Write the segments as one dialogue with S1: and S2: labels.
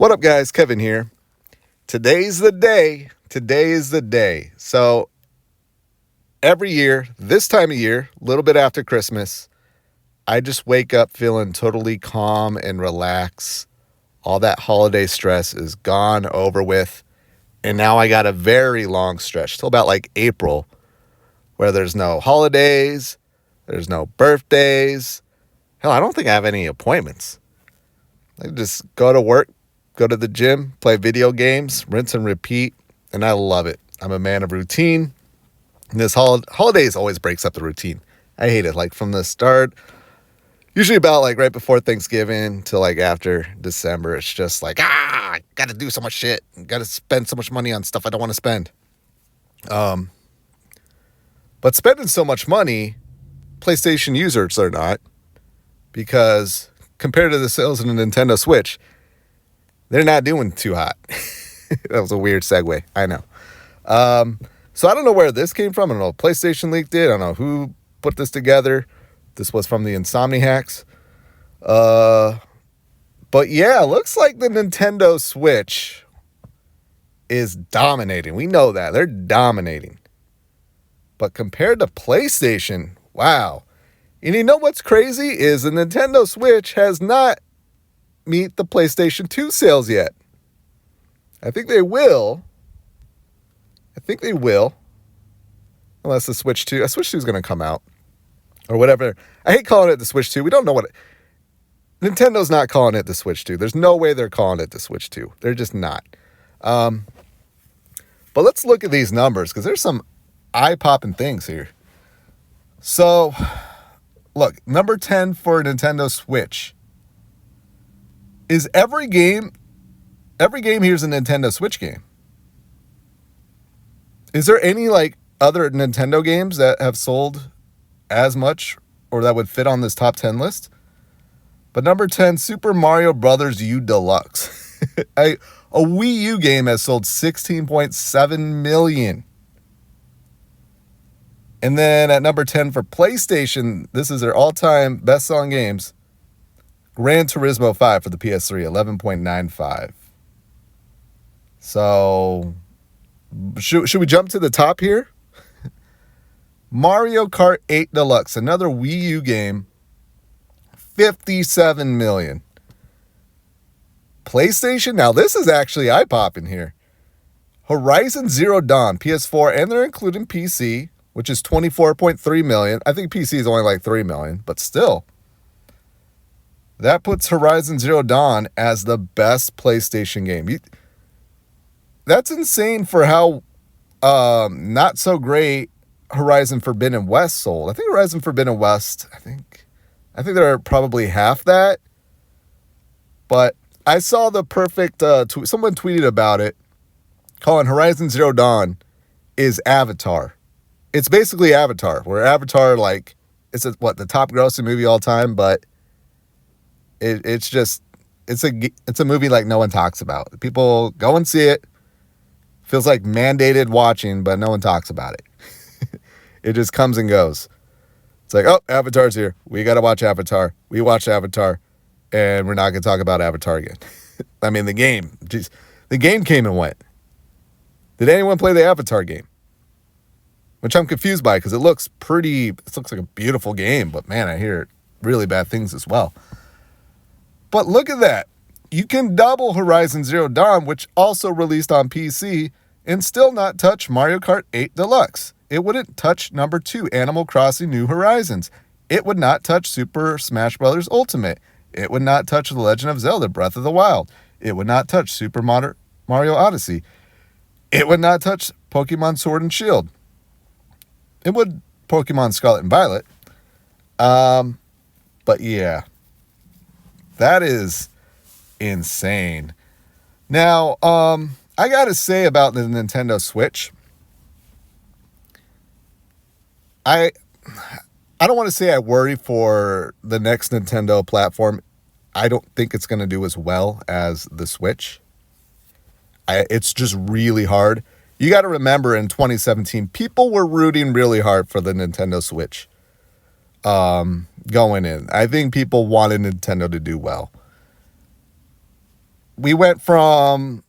S1: What up, guys? Kevin here. Today's the day. Today is the day. So every year, this time of year, a little bit after Christmas, I just wake up feeling totally calm and relaxed. All that holiday stress is gone, over with. And now I got a very long stretch till about like April where there's no holidays, there's no birthdays. Hell, I don't think I have any appointments. I just go to work, go to the gym, play video games, rinse and repeat, and I love it. I'm a man of routine. And this holidays always breaks up the routine. I hate it. Like from the start, usually about like right before Thanksgiving till like after December, it's just like, I got to do so much shit. Got to spend so much money on stuff I don't want to spend. But spending so much money, PlayStation users are not, because compared to the sales of the Nintendo Switch, they're not doing too hot. That was a weird segue. I know. So I don't know where this came from. I don't know if PlayStation leaked it. I don't know who put this together. This was from the Insomniacs. But yeah, looks like the Nintendo Switch is dominating. We know that. They're dominating. But compared to PlayStation, wow. And you know what's crazy is the Nintendo Switch has not meet the PlayStation 2 sales yet. I think they will. Unless the Switch 2 is going to come out. Or whatever. I hate calling it the Switch 2. We don't know what Nintendo's not calling it the Switch 2. There's no way they're calling it the Switch 2. They're just not. But let's look at these numbers, because there's some eye-popping things here. So, look, number 10 for Nintendo Switch is every game here's a Nintendo Switch game. Is there any like other Nintendo games that have sold as much or that would fit on this top 10 list? But number 10, Super Mario Brothers U Deluxe. A Wii U game has sold 16.7 million. And then at number 10 for PlayStation, this is their all-time best-selling games, Gran Turismo 5 for the PS3, 11.95. So, should we jump to the top here? Mario Kart 8 Deluxe, another Wii U game, 57 million. PlayStation, now this is actually eye-popping here. Horizon Zero Dawn, PS4, and they're including PC, which is 24.3 million. I think PC is only like 3 million, but still. That puts Horizon Zero Dawn as the best PlayStation game. That's insane for how not so great Horizon Forbidden West sold. I think Horizon Forbidden West, I think they're probably half that. But I saw the perfect tweet. Someone tweeted about it, calling Horizon Zero Dawn is Avatar. It's basically Avatar, where Avatar, like, it's the top grossing movie all time, but it's a movie like no one talks about. People go and see it. Feels like mandated watching, but no one talks about it. It just comes and goes. It's like, oh, Avatar's here. We got to watch Avatar. We watched Avatar, and we're not going to talk about Avatar again. I mean, the game. Geez, the game came and went. Did anyone play the Avatar game? Which I'm confused by, because it looks like a beautiful game, but man, I hear really bad things as well. But look at that. You can double Horizon Zero Dawn, which also released on PC, and still not touch Mario Kart 8 Deluxe. It wouldn't touch number 2, Animal Crossing New Horizons. It would not touch Super Smash Bros. Ultimate. It would not touch The Legend of Zelda Breath of the Wild. It would not touch Super Mario Odyssey. It would not touch Pokemon Sword and Shield. It would Pokemon Scarlet and Violet. But yeah, that is insane. Now, I gotta say about the Nintendo Switch, I don't want to say I worry for the next Nintendo platform. I don't think it's going to do as well as the Switch. It's just really hard. You got to remember in 2017, people were rooting really hard for the Nintendo Switch going in. I think people wanted Nintendo to do well. we went from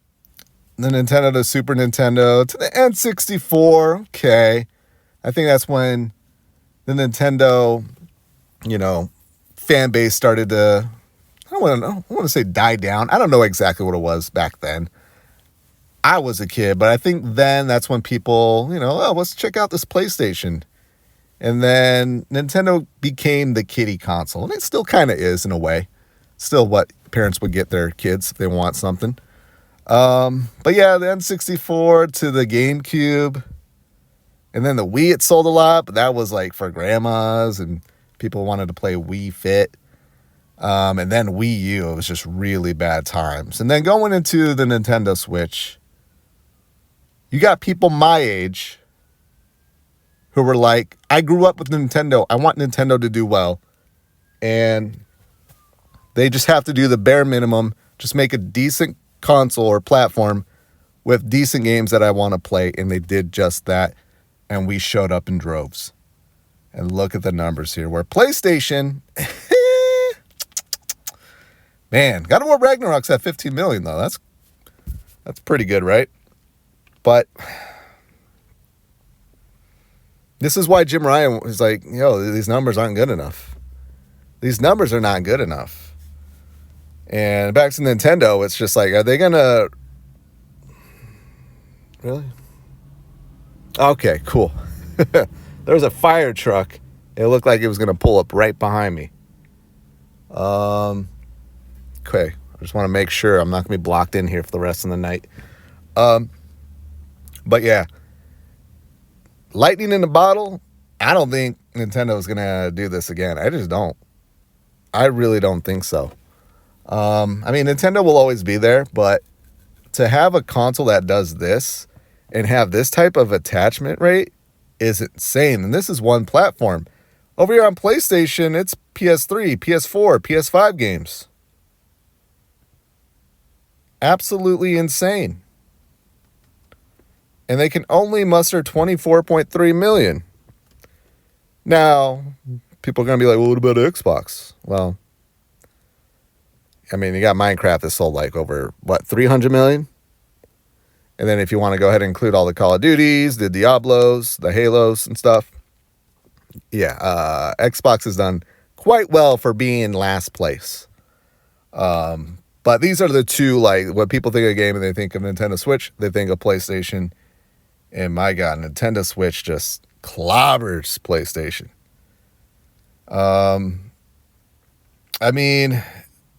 S1: the Nintendo to Super Nintendo to the N64. Okay. I think that's when the Nintendo, fan base started to, I don't want to say die down. I don't know exactly what it was back then. I was a kid, but I think then that's when people, let's check out this PlayStation. And then Nintendo became the kiddie console. And it still kind of is in a way. Still what parents would get their kids if they want something. But yeah, the N64 to the GameCube. And then the Wii, it sold a lot, but that was like for grandmas and people wanted to play Wii Fit. And then Wii U, it was just really bad times. And then going into the Nintendo Switch, you got people my age who were like, I grew up with Nintendo. I want Nintendo to do well. And they just have to do the bare minimum. Just make a decent console or platform with decent games that I want to play. And they did just that. And we showed up in droves. And look at the numbers here. Where PlayStation, man, God of War Ragnarok's at 15 million though. That's pretty good, right? But this is why Jim Ryan was like, these numbers aren't good enough. These numbers are not good enough. And back to Nintendo, it's just like, are they going to... Really? Okay, cool. There was a fire truck. It looked like it was going to pull up right behind me. Okay. I just want to make sure I'm not going to be blocked in here for the rest of the night. But yeah. Lightning in the bottle, I don't think Nintendo is going to do this again. I just don't. I really don't think so. Nintendo will always be there, but to have a console that does this and have this type of attachment rate is insane. And this is one platform. Over here on PlayStation, it's PS3, PS4, PS5 games. Absolutely insane. And they can only muster 24.3 million. Now, people are going to be like, well, what about Xbox? Well, you got Minecraft that sold like over, 300 million? And then if you want to go ahead and include all the Call of Duties, the Diablos, the Halos and stuff. Yeah, Xbox has done quite well for being last place. But these are the two, like, when people think of a game and they think of Nintendo Switch, they think of PlayStation. And my God, Nintendo Switch just clobbers PlayStation.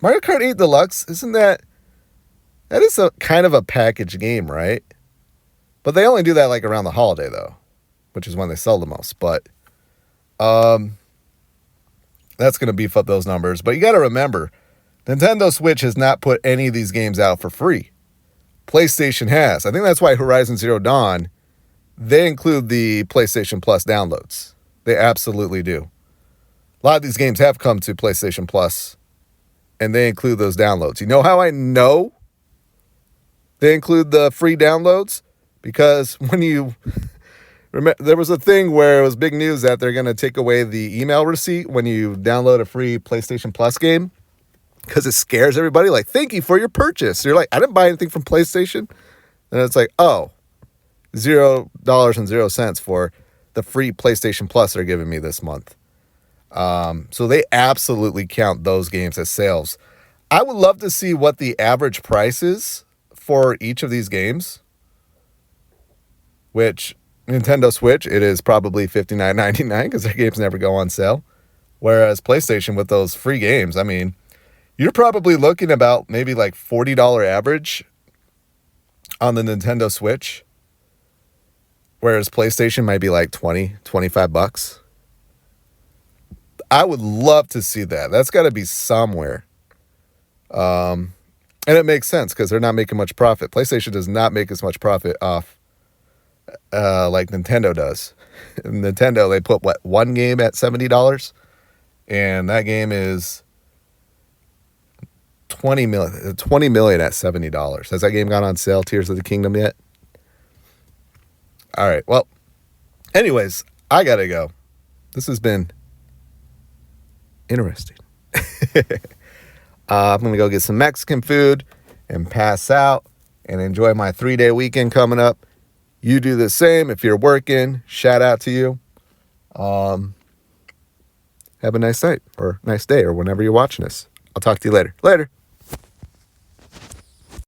S1: Mario Kart 8 Deluxe, isn't that is a kind of a package game, right? But they only do that like around the holiday though, which is when they sell the most. But that's going to beef up those numbers. But you got to remember, Nintendo Switch has not put any of these games out for free. PlayStation has. I think that's why Horizon Zero Dawn, they include the PlayStation Plus downloads. They absolutely do. A lot of these games have come to PlayStation Plus, and they include those downloads. You know how I know they include the free downloads? Because when you... there was a thing where it was big news that they're going to take away the email receipt when you download a free PlayStation Plus game, because it scares everybody. Like, thank you for your purchase. You're like, I didn't buy anything from PlayStation. And it's like, oh, $0.00 for the free PlayStation Plus they're giving me this month. So they absolutely count those games as sales. I would love to see what the average price is for each of these games, which Nintendo Switch, it is probably $59.99 because their games never go on sale. Whereas PlayStation, with those free games, you're probably looking about maybe like $40 average on the Nintendo Switch. Whereas PlayStation might be like $20-25. I would love to see that. That's got to be somewhere. And it makes sense because they're not making much profit. PlayStation does not make as much profit off like Nintendo does. Nintendo, they put one game at $70, and that game is $20 million at $70. Has that game gone on sale, Tears of the Kingdom, yet? All right. Well, anyways, I gotta go. This has been interesting. I'm gonna go get some Mexican food, and pass out and enjoy my 3-day weekend coming up. You do the same. If you're working, shout out to you. Have a nice night or nice day or whenever you're watching this. I'll talk to you later. Later.